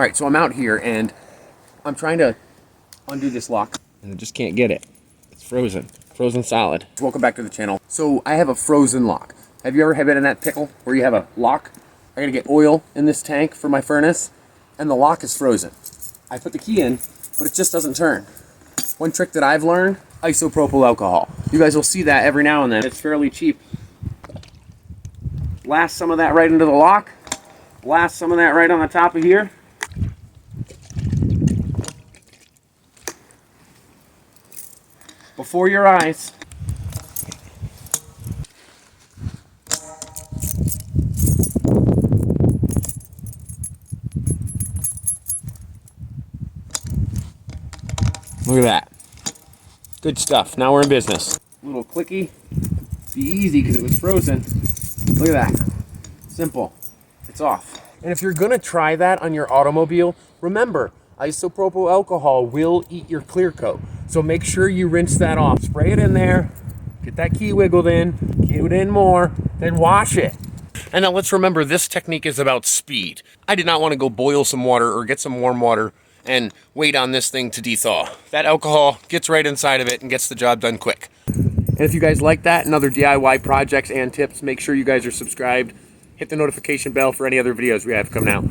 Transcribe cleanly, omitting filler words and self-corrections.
right, so I'm out here and I'm trying to undo this lock and I just can't get it. It's frozen solid. Welcome back to the channel. So I have a frozen lock. Have you ever been in that pickle where you have a lock? I gotta get oil in this tank for my furnace and the lock is frozen. I put the key in, but it just doesn't turn. One trick that I've learned, isopropyl alcohol. You guys will see that every now and then. It's fairly cheap. Blast some of that right into the lock. Blast some of that right on the top of here. Before your eyes. Look at that. Good stuff. Now we're in business. A little clicky. Be easy because it was frozen. Look at that. Simple. It's off. And if you're going to try that on your automobile, remember, isopropyl alcohol will eat your clear coat. So make sure you rinse that off. Spray it in there. Get that key wiggled in. Get it in more. Then wash it. And now let's remember, this technique is about speed. I did not want to go boil some water or get some warm water and wait on this thing to dethaw. That alcohol gets right inside of it and gets the job done quick. And if you guys like that and other DIY projects and tips, make sure you guys are subscribed. Hit the notification bell for any other videos we have coming out.